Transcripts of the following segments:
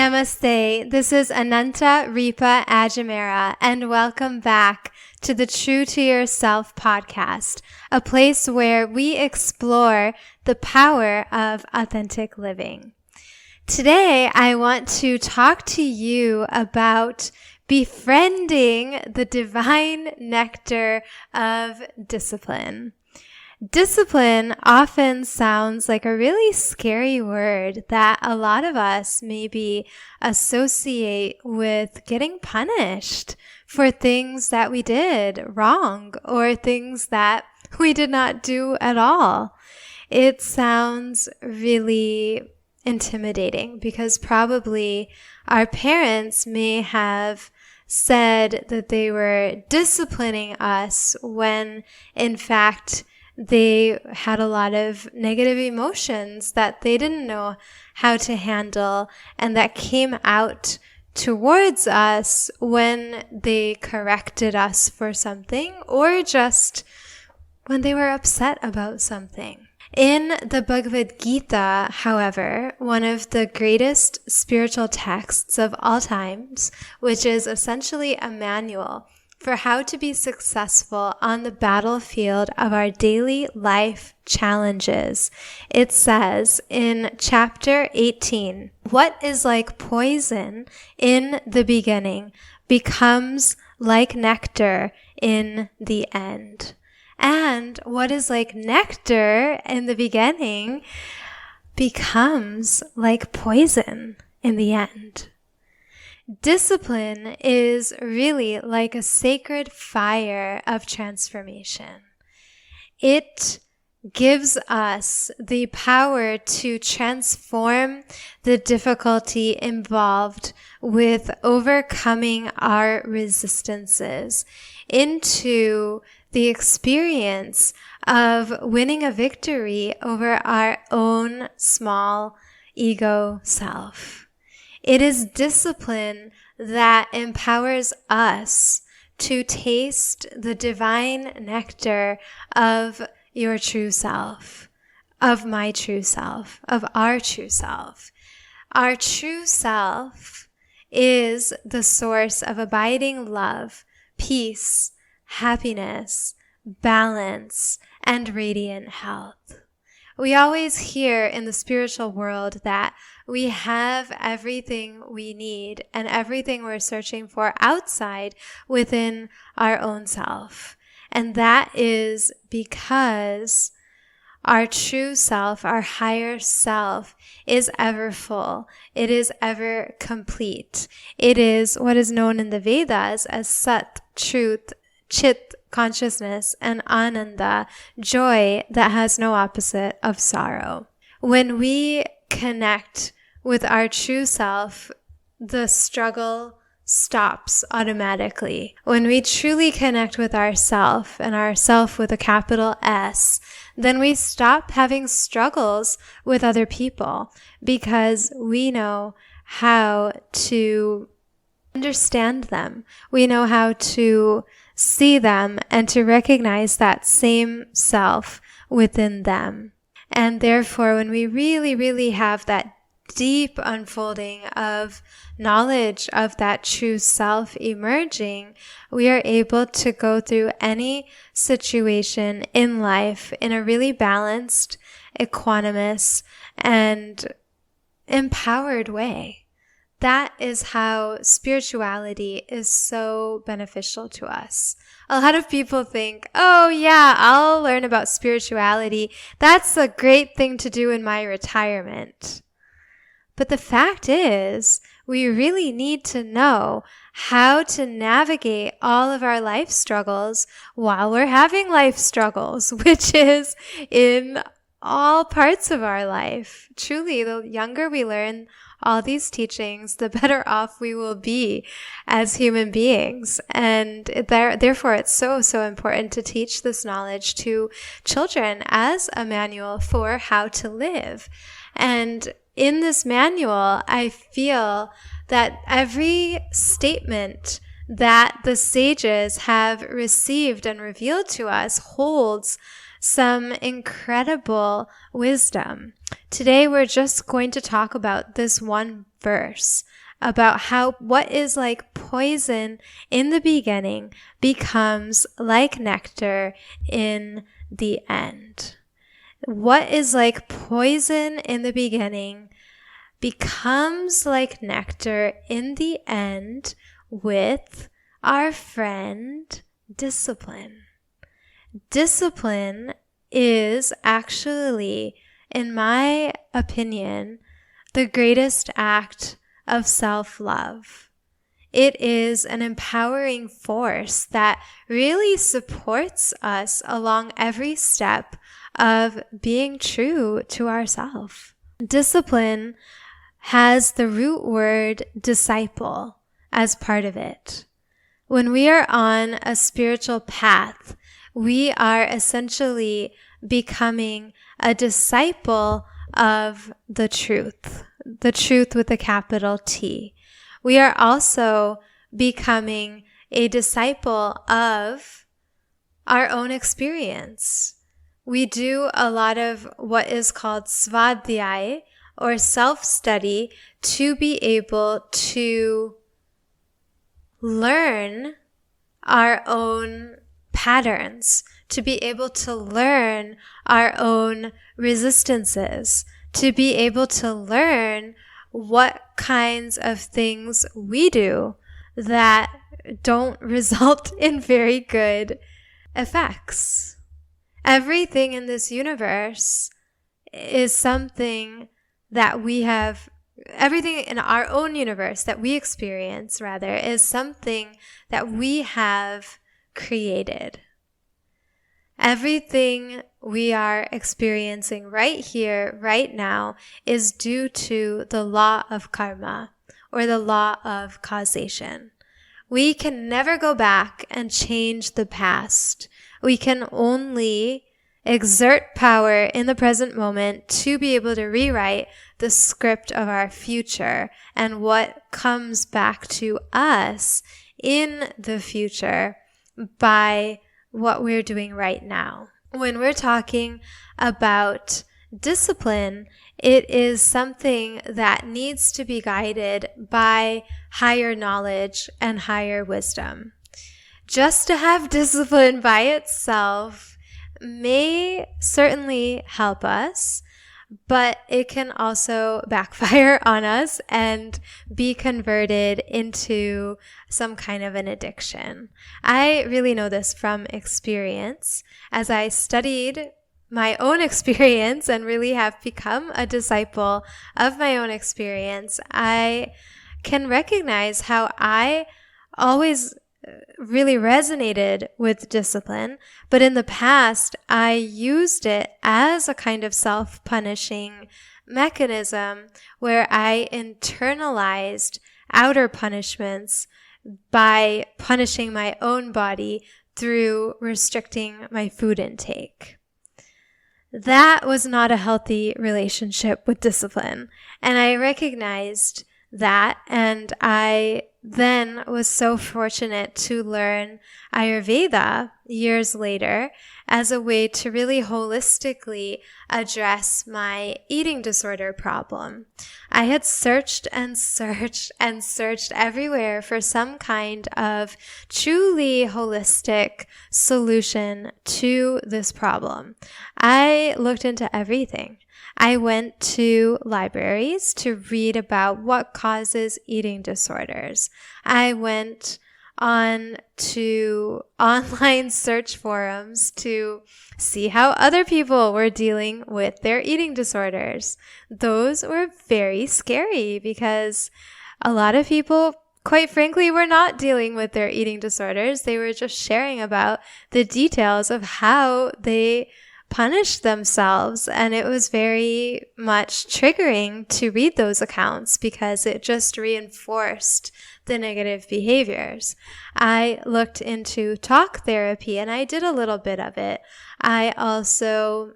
Namaste, this is Ananta Ripa Ajmera, and welcome back to the True to Yourself podcast, a place where we explore the power of authentic living. Today, I want to talk to you about befriending the divine nectar of discipline. Discipline often sounds like a really scary word that a lot of us maybe associate with getting punished for things that we did wrong or things that we did not do at all. It sounds really intimidating because probably our parents may have said that they were disciplining us when in fact they had a lot of negative emotions that they didn't know how to handle and that came out towards us when they corrected us for something or just when they were upset about something. In the Bhagavad Gita, however, one of the greatest spiritual texts of all times, which is essentially a manual for how to be successful on the battlefield of our daily life challenges. It says in chapter 18, what is like poison in the beginning becomes like nectar in the end. And what is like nectar in the beginning becomes like poison in the end. Discipline is really like a sacred fire of transformation. It gives us the power to transform the difficulty involved with overcoming our resistances into the experience of winning a victory over our own small ego self. It is discipline that empowers us to taste the divine nectar of your true self, of my true self, of our true self. Our true self is the source of abiding love, peace, happiness, balance, and radiant health. We always hear in the spiritual world that we have everything we need and everything we're searching for outside within our own self. And that is because our true self, our higher self, is ever full. It is ever complete. It is what is known in the Vedas as Sat, truth, Chit, consciousness, and Ananda, joy that has no opposite of sorrow. When we connect with our true self, the struggle stops automatically. When we truly connect with ourself, and ourself with a capital S, then we stop having struggles with other people because we know how to understand them. We know how to see them and to recognize that same self within them. And therefore, when we really, really have that deep unfolding of knowledge of that true self emerging, we are able to go through any situation in life in a really balanced, equanimous, and empowered way. That is how spirituality is so beneficial to us. A lot of people think, oh yeah, I'll learn about spirituality. That's a great thing to do in my retirement. But the fact is, we really need to know how to navigate all of our life struggles while we're having life struggles, which is in all parts of our life. Truly, the younger we learn all these teachings, the better off we will be as human beings. And therefore, it's so, so important to teach this knowledge to children as a manual for how to live. And in this manual, I feel that every statement that the sages have received and revealed to us holds some incredible wisdom. Today we're just going to talk about this one verse about how what is like poison in the beginning becomes like nectar in the end. What is like poison in the beginning becomes like nectar in the end with our friend discipline. Discipline is actually, in my opinion, the greatest act of self-love. It is an empowering force that really supports us along every step of being true to ourselves. Discipline has the root word disciple as part of it. When we are on a spiritual path, we are essentially becoming a disciple of the truth with a capital T. We are also becoming a disciple of our own experience. We do a lot of what is called svadhyay, or self-study, to be able to learn our own patterns, to be able to learn our own resistances, to be able to learn what kinds of things we do that don't result in very good effects. Everything in this universe is something that we have, everything in our own universe that we experience, rather, is something that we have created. Everything we are experiencing right here, right now, is due to the law of karma, or the law of causation. We can never go back and change the past. We can only exert power in the present moment to be able to rewrite the script of our future and what comes back to us in the future by what we're doing right now. When we're talking about discipline, it is something that needs to be guided by higher knowledge and higher wisdom. Just to have discipline by itself may certainly help us, but it can also backfire on us and be converted into some kind of an addiction. I really know this from experience. As I studied my own experience and really have become a disciple of my own experience, I can recognize how I always really resonated with discipline, but in the past, I used it as a kind of self-punishing mechanism where I internalized outer punishments by punishing my own body through restricting my food intake. That was not a healthy relationship with discipline, and I recognized that, and I then was so fortunate to learn Ayurveda years later as a way to really holistically address my eating disorder problem. I had searched and searched and searched everywhere for some kind of truly holistic solution to this problem. I looked into everything. I went to libraries to read about what causes eating disorders. I went on to online search forums to see how other people were dealing with their eating disorders. Those were very scary because a lot of people, quite frankly, were not dealing with their eating disorders. They were just sharing about the details of how they punished themselves, and it was very much triggering to read those accounts because it just reinforced the negative behaviors. I looked into talk therapy, and I did a little bit of it. I also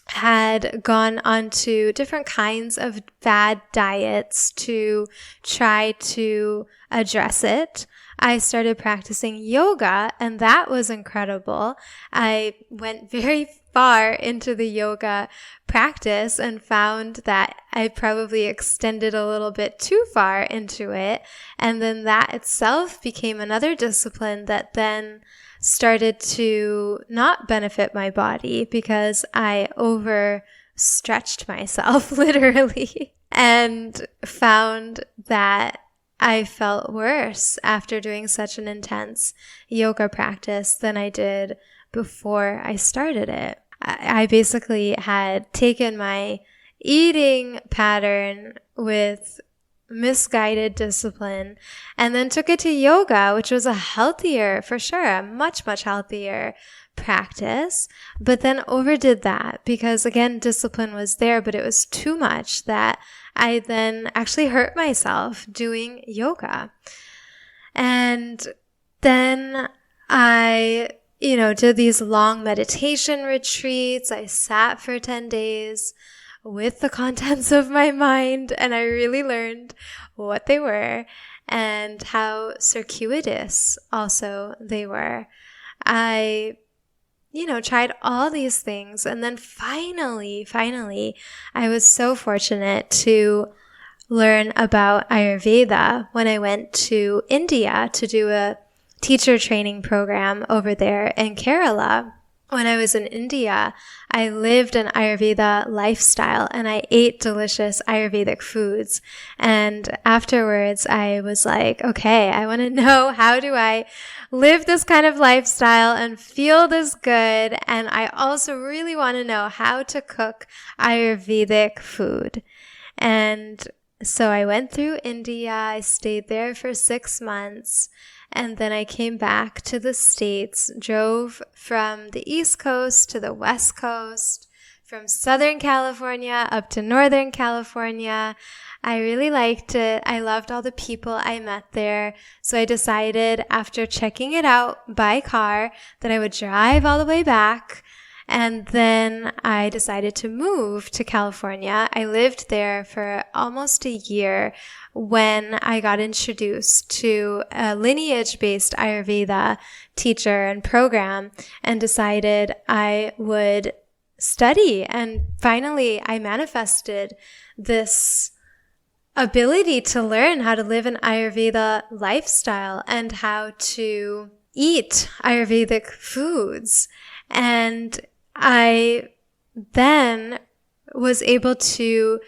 had gone onto different kinds of fad diets to try to address it. I started practicing yoga, and that was incredible. I went very far into the yoga practice and found that I probably extended a little bit too far into it. And then that itself became another discipline that then started to not benefit my body because I overstretched myself literally and found that I felt worse after doing such an intense yoga practice than I did before I started it. I basically had taken my eating pattern with misguided discipline and then took it to yoga, which was a healthier, for sure, a much, much healthier practice, but then overdid that because, again, discipline was there, but it was too much that I then actually hurt myself doing yoga. And then I did these long meditation retreats. I sat for 10 days with the contents of my mind, and I really learned what they were and how circuitous also they were. I tried all these things, and then finally, I was so fortunate to learn about Ayurveda when I went to India to do a teacher training program over there in Kerala. When I was in India, I lived an Ayurveda lifestyle and I ate delicious Ayurvedic foods. And afterwards, I was like, okay, I want to know, how do I live this kind of lifestyle and feel this good? And I also really want to know how to cook Ayurvedic food. And so I went through India. I stayed there for 6 months. And then I came back to the States, drove from the East Coast to the West Coast, from Southern California up to Northern California. I really liked it. I loved all the people I met there. So I decided after checking it out by car that I would drive all the way back. And then I decided to move to California. I lived there for almost a year when I got introduced to a lineage-based Ayurveda teacher and program and decided I would study. And finally, I manifested this ability to learn how to live an Ayurveda lifestyle and how to eat Ayurvedic foods. And I then was able to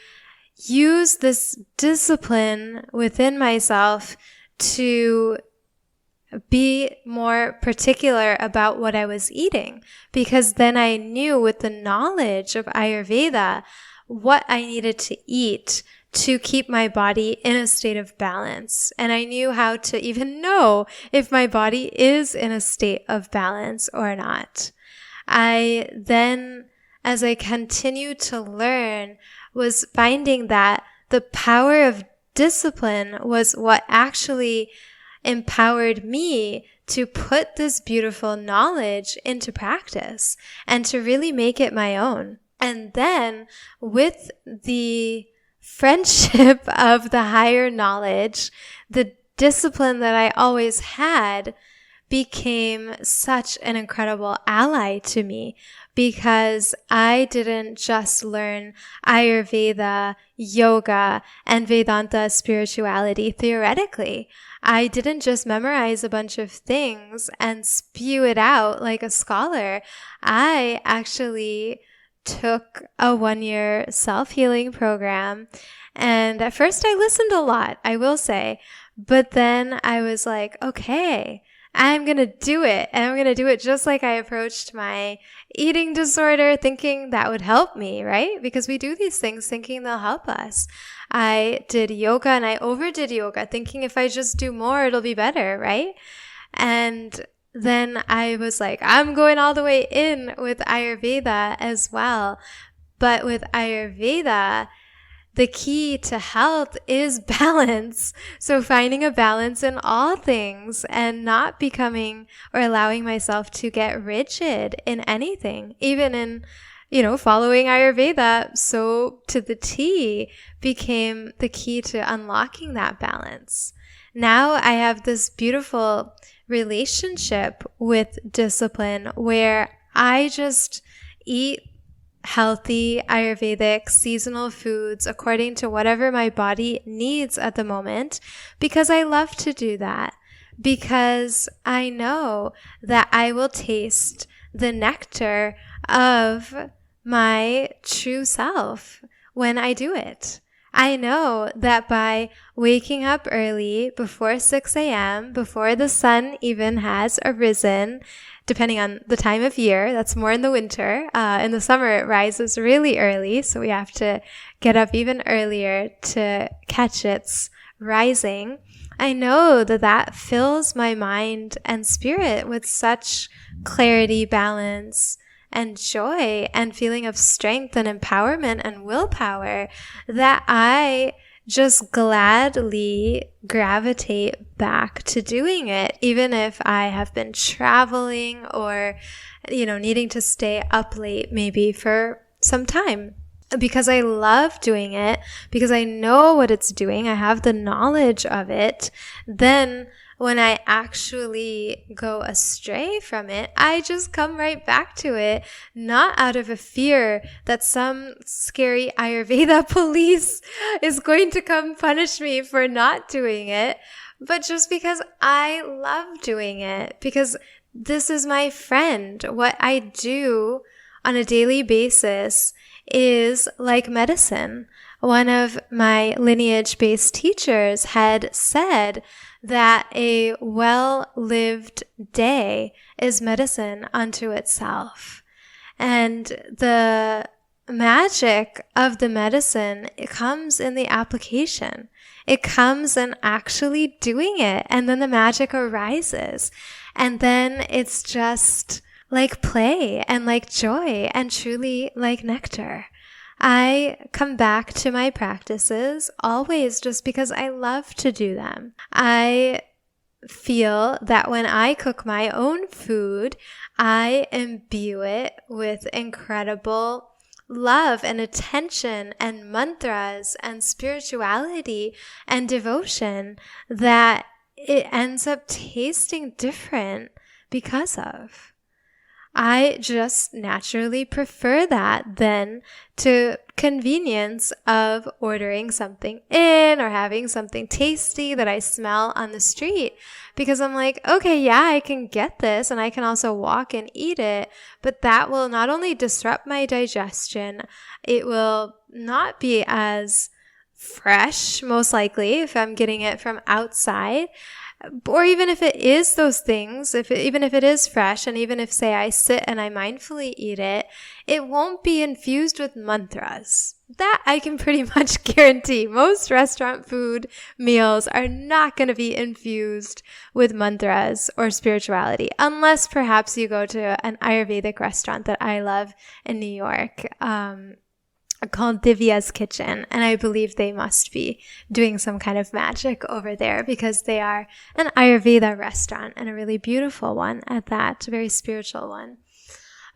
use this discipline within myself to be more particular about what I was eating, because then I knew with the knowledge of Ayurveda what I needed to eat to keep my body in a state of balance. And I knew how to even know if my body is in a state of balance or not. I then, as I continued to learn, was finding that the power of discipline was what actually empowered me to put this beautiful knowledge into practice and to really make it my own. And then with the friendship of the higher knowledge, the discipline that I always had became such an incredible ally to me, because I didn't just learn Ayurveda, yoga, and Vedanta spirituality theoretically. I didn't just memorize a bunch of things and spew it out like a scholar. I actually took a 1-year self-healing program. And at first I listened a lot, I will say. But then I was like, okay, I'm going to do it. And I'm going to do it just like I approached my eating disorder, thinking that would help me, right? Because we do these things thinking they'll help us. I did yoga and I overdid yoga, thinking if I just do more, it'll be better, right? And then I was like, I'm going all the way in with Ayurveda as well. But with Ayurveda, the key to health is balance. So finding a balance in all things and not becoming or allowing myself to get rigid in anything, even in, following Ayurveda. So to the T became the key to unlocking that balance. now I have this beautiful relationship with discipline where I just eat healthy Ayurvedic seasonal foods according to whatever my body needs at the moment, because I love to do that, because I know that I will taste the nectar of my true self when I do it. I know that by waking up early, before 6 a.m., before the sun even has arisen, depending on the time of year, that's more in the winter. In the summer, it rises really early, so we have to get up even earlier to catch its rising. I know that that fills my mind and spirit with such clarity, balance, and joy and feeling of strength and empowerment and willpower that I just gladly gravitate back to doing it, even if I have been traveling or, needing to stay up late maybe for some time. Because I love doing it, because I know what it's doing, I have the knowledge of it, then when I actually go astray from it, I just come right back to it, not out of a fear that some scary Ayurveda police is going to come punish me for not doing it, but just because I love doing it, because this is my friend. What I do on a daily basis is like medicine. One of my lineage-based teachers had said that a well-lived day is medicine unto itself. And the magic of the medicine, it comes in the application. It comes in actually doing it. And then the magic arises. And then it's just like play and like joy and truly like nectar. I come back to my practices always just because I love to do them. I feel that when I cook my own food, I imbue it with incredible love and attention and mantras and spirituality and devotion that it ends up tasting different because of. I just naturally prefer that than to convenience of ordering something in or having something tasty that I smell on the street, because I'm like, okay, yeah, I can get this and I can also walk and eat it, but that will not only disrupt my digestion, it will not be as fresh, most likely, if I'm getting it from outside. Or even if it is those things, even if it is fresh, and even if, say, I sit and I mindfully eat it, it won't be infused with mantras. That I can pretty much guarantee. Most restaurant food meals are not going to be infused with mantras or spirituality, unless perhaps you go to an Ayurvedic restaurant that I love in New York, called Divya's Kitchen, and I believe they must be doing some kind of magic over there, because they are an Ayurveda restaurant, and a really beautiful one at that, a very spiritual one.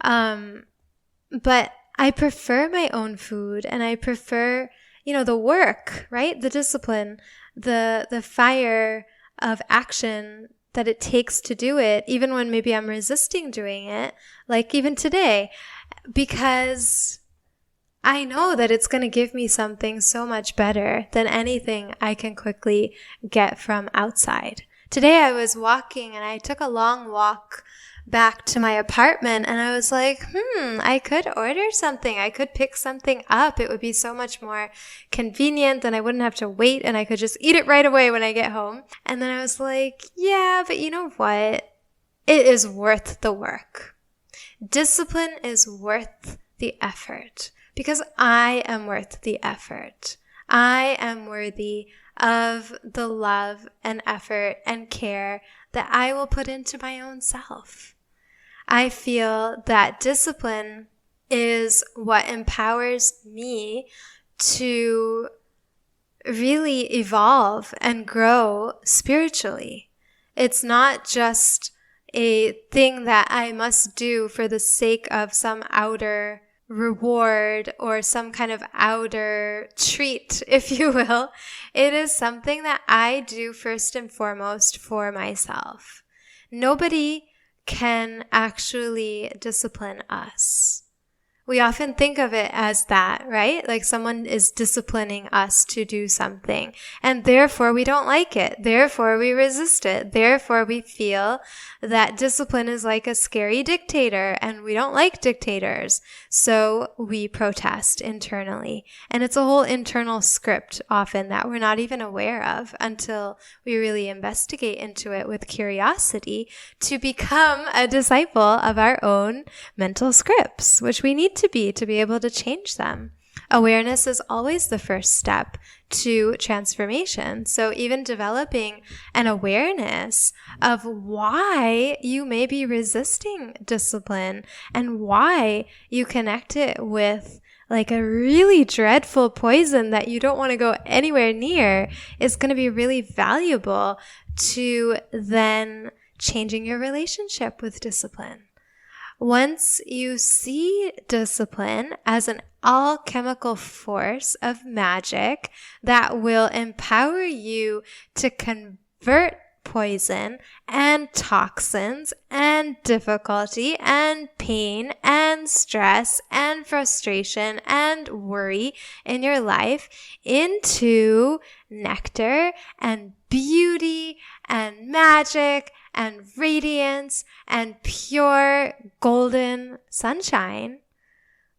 But I prefer my own food, and I prefer, the work, right? The discipline, the fire of action that it takes to do it, even when maybe I'm resisting doing it, like even today, because I know that it's going to give me something so much better than anything I can quickly get from outside. Today I was walking and I took a long walk back to my apartment, and I was like, I could order something. I could pick something up. It would be so much more convenient, and I wouldn't have to wait, and I could just eat it right away when I get home. And then I was like, yeah, but you know what? It is worth the work. Discipline is worth the effort. Because I am worth the effort. I am worthy of the love and effort and care that I will put into my own self. I feel that discipline is what empowers me to really evolve and grow spiritually. It's not just a thing that I must do for the sake of some outer reward or some kind of outer treat, if you will. It is something that I do first and foremost for myself. Nobody can actually discipline us. We often think of it as that, right? Like someone is disciplining us to do something, and therefore we don't like it. Therefore we resist it. Therefore we feel that discipline is like a scary dictator, and we don't like dictators. So we protest internally. And it's a whole internal script often that we're not even aware of until we really investigate into it with curiosity to become a disciple of our own mental scripts, which we need to be able to change them. Awareness is always the first step to transformation. So even developing an awareness of why you may be resisting discipline and why you connect it with like a really dreadful poison that you don't want to go anywhere near is going to be really valuable to then changing your relationship with discipline. Once you see discipline as an alchemical force of magic that will empower you to convert poison and toxins and difficulty and pain and stress and frustration and worry in your life into nectar and beauty and magic and radiance and pure golden sunshine,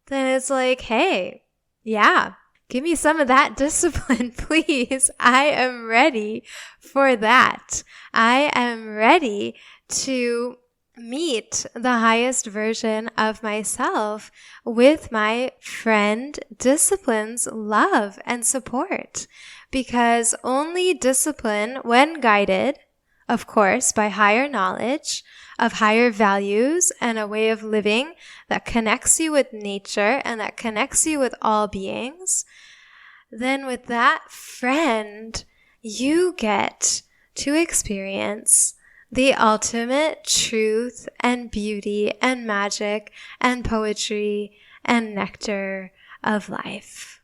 then it's like, hey, yeah, give me some of that discipline, please. I am ready for that. I am ready to meet the highest version of myself with my friend discipline's love and support. Because only discipline, when guided, of course, by higher knowledge of higher values and a way of living that connects you with nature and that connects you with all beings, then with that friend, you get to experience the ultimate truth and beauty and magic and poetry and nectar of life.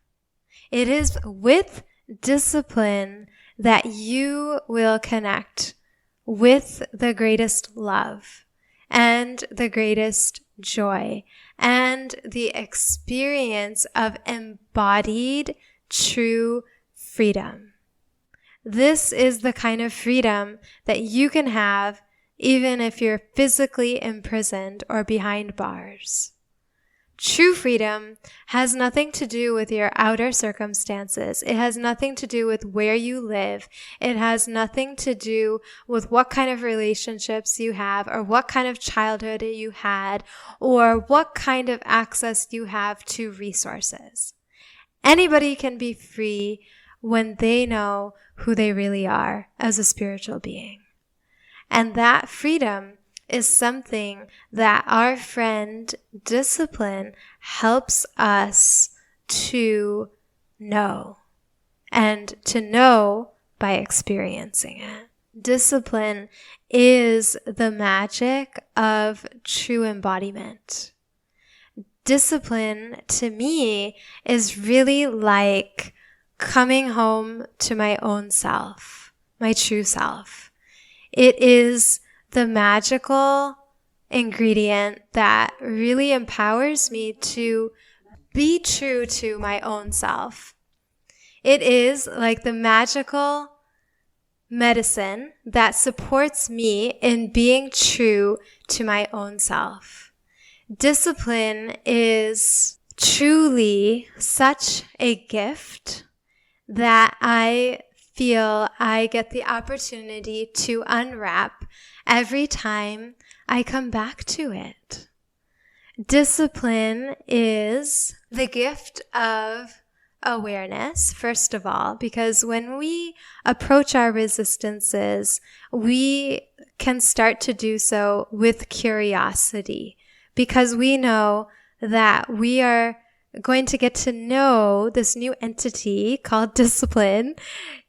It is with discipline that you will connect with the greatest love and the greatest joy and the experience of embodied true freedom. This is the kind of freedom that you can have even if you're physically imprisoned or behind bars. True freedom has nothing to do with your outer circumstances. It has nothing to do with where you live. It has nothing to do with what kind of relationships you have or what kind of childhood you had or what kind of access you have to resources. Anybody can be free when they know who they really are as a spiritual being. And that freedom is something that our friend discipline helps us to know, and to know by experiencing it. Discipline is the magic of true embodiment. Discipline to me is really like coming home to my own self, my true self. It is the magical ingredient that really empowers me to be true to my own self. It is like the magical medicine that supports me in being true to my own self. Discipline is truly such a gift that I feel I get the opportunity to unwrap every time I come back to it. Discipline is the gift of awareness, first of all, because when we approach our resistances, we can start to do so with curiosity, because we know that we are going to get to know this new entity called discipline.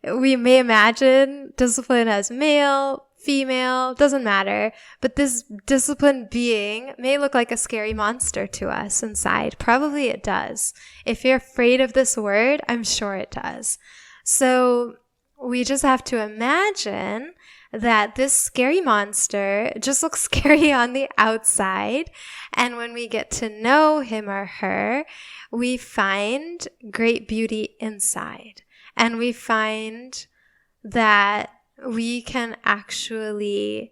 We may imagine discipline as male, female, doesn't matter. But this disciplined being may look like a scary monster to us inside. Probably it does. If you're afraid of this word, I'm sure it does. So we just have to imagine that this scary monster just looks scary on the outside. And when we get to know him or her, we find great beauty inside. And we find that we can actually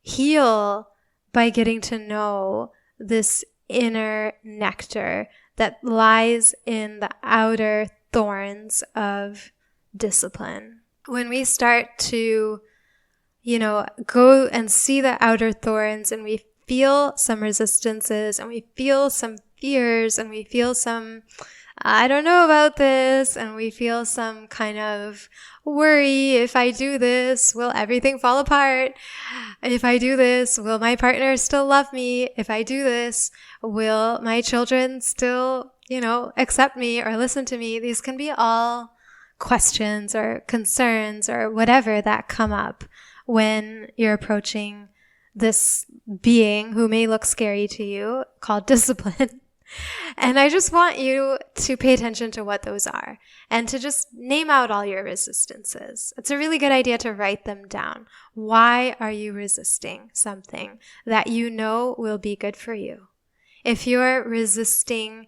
heal by getting to know this inner nectar that lies in the outer thorns of discipline. When we start to, go and see the outer thorns, and we feel some resistances, and we feel some fears, and we feel some, I don't know about this, and we feel some kind of worry. If I do this, will everything fall apart? If I do this, will my partner still love me? If I do this, will my children still, accept me or listen to me? These can be all questions or concerns or whatever that come up when you're approaching this being who may look scary to you, called discipline. And I just want you to pay attention to what those are and to just name out all your resistances. It's a really good idea to write them down. Why are you resisting something that you know will be good for you? If you're resisting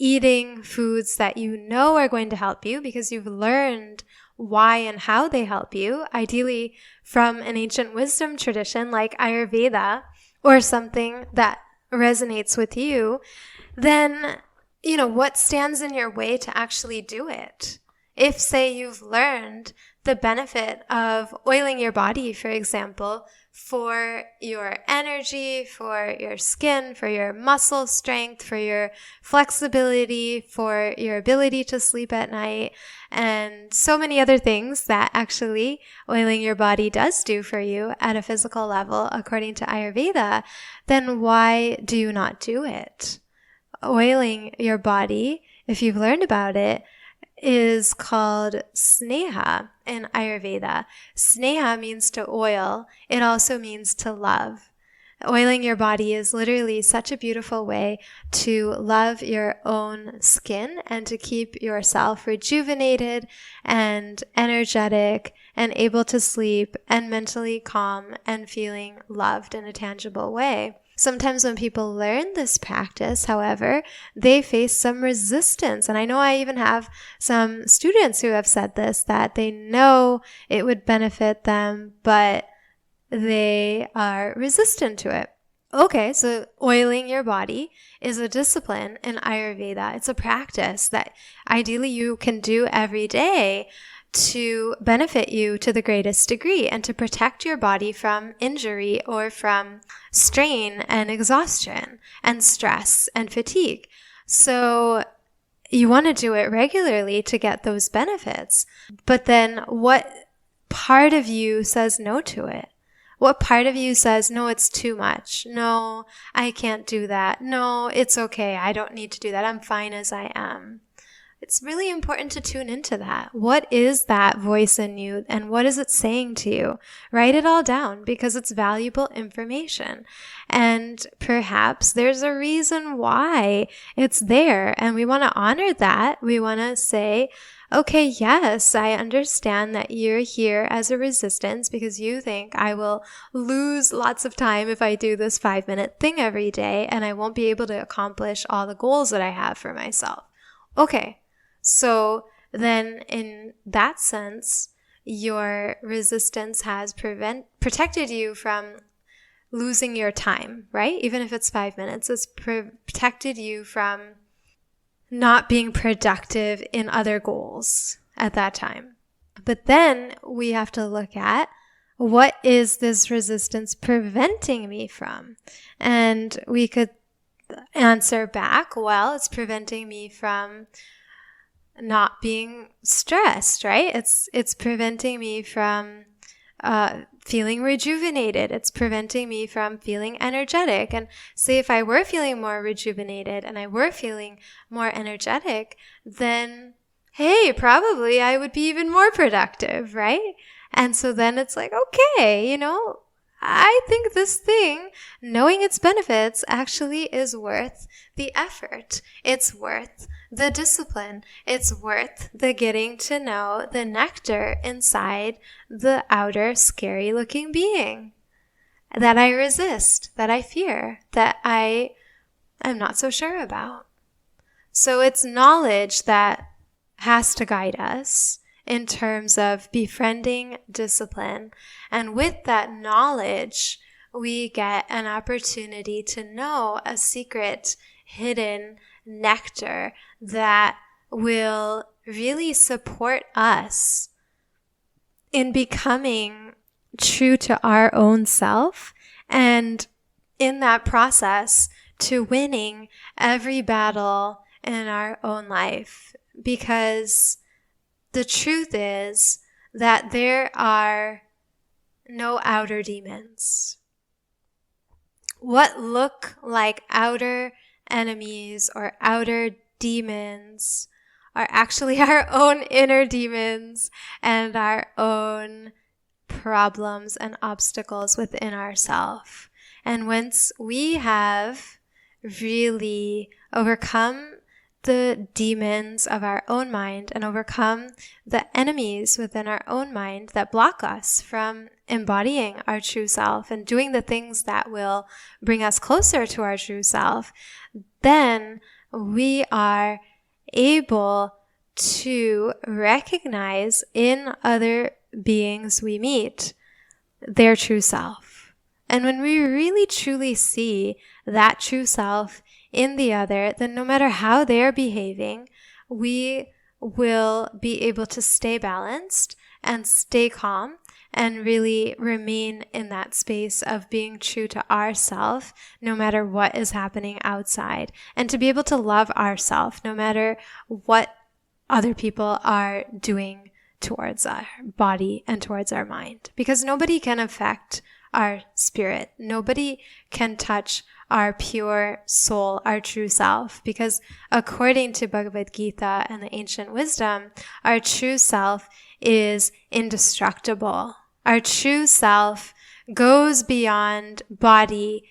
eating foods that you know are going to help you because you've learned why and how they help you, ideally from an ancient wisdom tradition like Ayurveda or something that resonates with you, then, what stands in your way to actually do it? If, say, you've learned the benefit of oiling your body, for example, for your energy, for your skin, for your muscle strength, for your flexibility, for your ability to sleep at night, and so many other things that actually oiling your body does do for you at a physical level, according to Ayurveda, then why do you not do it? Oiling your body, if you've learned about it, is called Sneha in Ayurveda. Sneha means to oil. It also means to love. Oiling your body is literally such a beautiful way to love your own skin and to keep yourself rejuvenated and energetic and able to sleep and mentally calm and feeling loved in a tangible way. Sometimes when people learn this practice, however, they face some resistance. And I know I even have some students who have said this, that they know it would benefit them, but they are resistant to it. Okay, so oiling your body is a discipline in Ayurveda. It's a practice that ideally you can do every day to benefit you to the greatest degree and to protect your body from injury or from strain and exhaustion and stress and fatigue. So you want to do it regularly to get those benefits. But then what part of you says no to it? What part of you says, no, it's too much. No, I can't do that. No, it's okay. I don't need to do that. I'm fine as I am. It's really important to tune into that. What is that voice in you and what is it saying to you? Write it all down because it's valuable information. And perhaps there's a reason why it's there and we want to honor that. We want to say, okay, yes, I understand that you're here as a resistance because you think I will lose lots of time if I do this 5-minute thing every day and I won't be able to accomplish all the goals that I have for myself. Okay. So then in that sense, your resistance has protected you from losing your time, right? Even if it's 5 minutes, it's protected you from not being productive in other goals at that time. But then we have to look at, what is this resistance preventing me from? And we could answer back, well, it's preventing me from not being stressed, right? It's preventing me from feeling rejuvenated. It's preventing me from feeling energetic. And say if I were feeling more rejuvenated and I were feeling more energetic, then hey, probably I would be even more productive, right? And so then it's like, okay, I think this thing, knowing its benefits, actually is worth the effort. It's worth the discipline. It's worth the getting to know the nectar inside the outer scary looking being that I resist, that I fear, that I am not so sure about. So it's knowledge that has to guide us in terms of befriending discipline. And with that knowledge, we get an opportunity to know a secret hidden nectar that will really support us in becoming true to our own self, and in that process to winning every battle in our own life. Because the truth is that there are no outer demons. What look like outer enemies or outer demons are actually our own inner demons and our own problems and obstacles within ourselves. And once we have really overcome the demons of our own mind and overcome the enemies within our own mind that block us from embodying our true self and doing the things that will bring us closer to our true self, then we are able to recognize in other beings we meet their true self. And when we really truly see that true self in the other, then no matter how they're behaving, we will be able to stay balanced and stay calm and really remain in that space of being true to ourself no matter what is happening outside, and to be able to love ourself no matter what other people are doing towards our body and towards our mind. Because nobody can affect our spirit. Nobody can touch our pure soul, our true self. Because according to Bhagavad Gita and the ancient wisdom, our true self is indestructible. Our true self goes beyond body,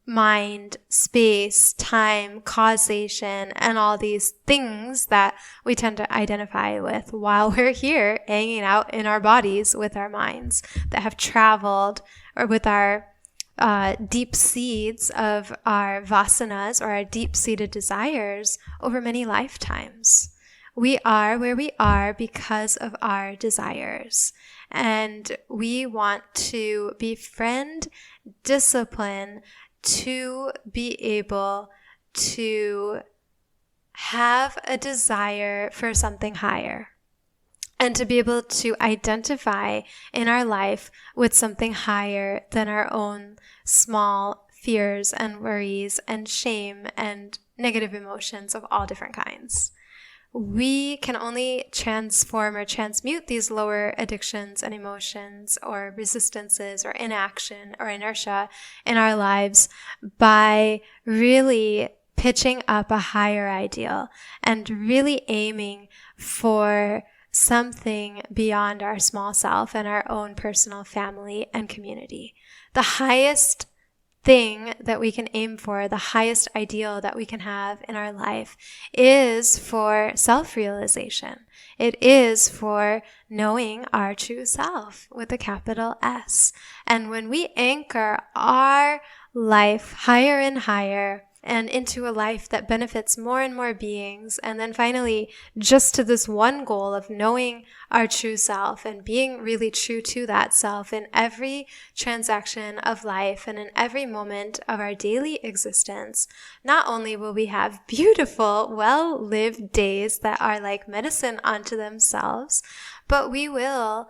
mind, space, time, causation, and all these things that we tend to identify with while we're here hanging out in our bodies with our minds that have traveled, or with our deep seeds of our vasanas or our deep-seated desires over many lifetimes. We are where we are because of our desires. And we want to befriend discipline to be able to have a desire for something higher, and to be able to identify in our life with something higher than our own small fears and worries and shame and negative emotions of all different kinds. We can only transform or transmute these lower addictions and emotions or resistances or inaction or inertia in our lives by really pitching up a higher ideal and really aiming for something beyond our small self and our own personal family and community. The highest thing that we can aim for, the highest ideal that we can have in our life, is for self-realization. It is for knowing our true self with a capital S. And when we anchor our life higher and higher and into a life that benefits more and more beings, and then finally just to this one goal of knowing our true self and being really true to that self in every transaction of life and in every moment of our daily existence, not only will we have beautiful, well-lived days that are like medicine unto themselves, but we will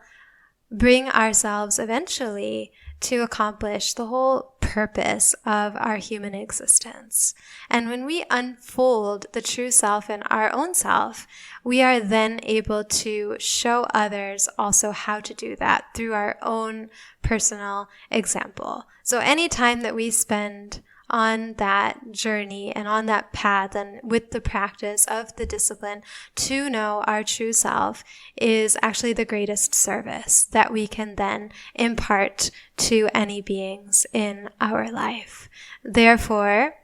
bring ourselves eventually to accomplish the whole purpose of our human existence. And when we unfold the true self in our own self, we are then able to show others also how to do that through our own personal example. So any time that we spend on that journey and on that path and with the practice of the discipline to know our true self is actually the greatest service that we can then impart to any beings in our life. Therefore,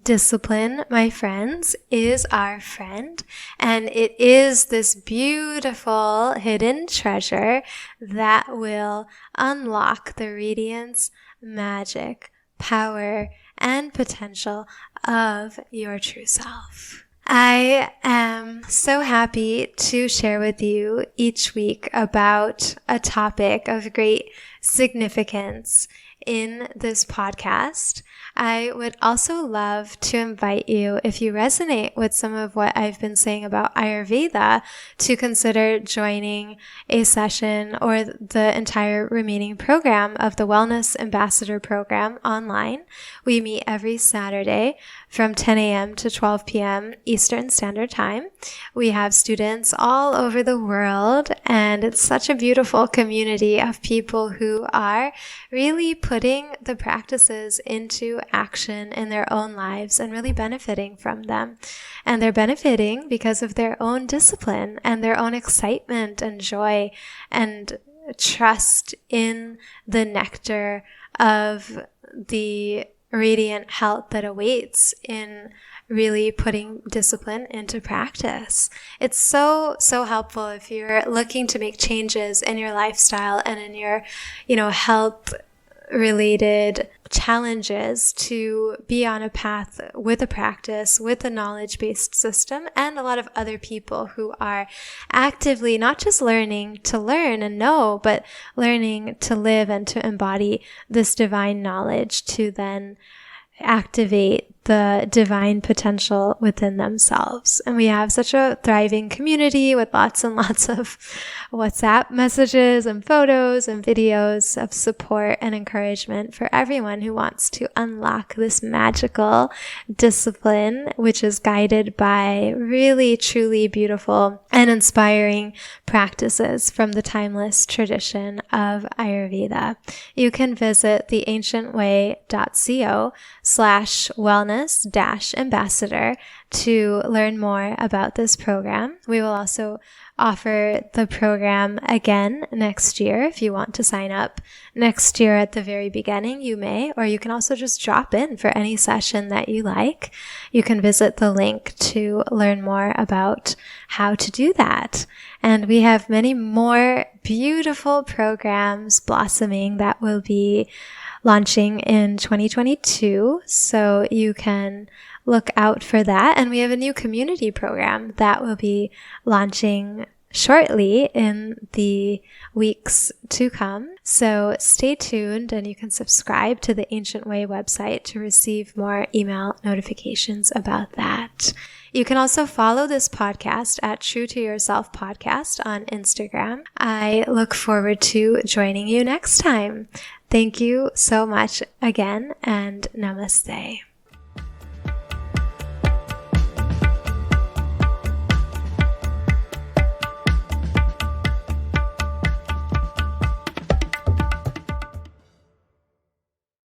discipline, my friends, is our friend, and it is this beautiful hidden treasure that will unlock the radiance, magic, power, and potential of your true self. I am so happy to share with you each week about a topic of great significance in this podcast. I would also love to invite you, if you resonate with some of what I've been saying about Ayurveda, to consider joining a session or the entire remaining program of the Wellness Ambassador Program online. We meet every Saturday from 10 a.m. to 12 p.m. Eastern Standard Time. We have students all over the world, and it's such a beautiful community of people who are really putting the practices into action in their own lives and really benefiting from them. And they're benefiting because of their own discipline and their own excitement and joy and trust in the nectar of the radiant health that awaits in really putting discipline into practice. It's so helpful if you're looking to make changes in your lifestyle and in your, health related challenges, to be on a path with a practice, with a knowledge-based system, and a lot of other people who are actively not just learning to learn and know, but learning to live and to embody this divine knowledge to then activate the divine potential within themselves. And we have such a thriving community with lots and lots of WhatsApp messages and photos and videos of support and encouragement for everyone who wants to unlock this magical discipline, which is guided by really, truly beautiful and inspiring practices from the timeless tradition of Ayurveda. You can visit theancientway.co/wellness-ambassador to learn more about this program. We will also offer the program again next year. If you want to sign up next year at the very beginning, you may, or you can also just drop in for any session that you like. You can visit the link to learn more about how to do that. And we have many more beautiful programs blossoming that will be launching in 2022, so you can look out for that. And we have a new community program that will be launching shortly in the weeks to come. So stay tuned, and you can subscribe to the Ancient Way website to receive more email notifications about that. You can also follow this podcast at True to Yourself Podcast on Instagram. I look forward to joining you next time. Thank you so much again, and namaste.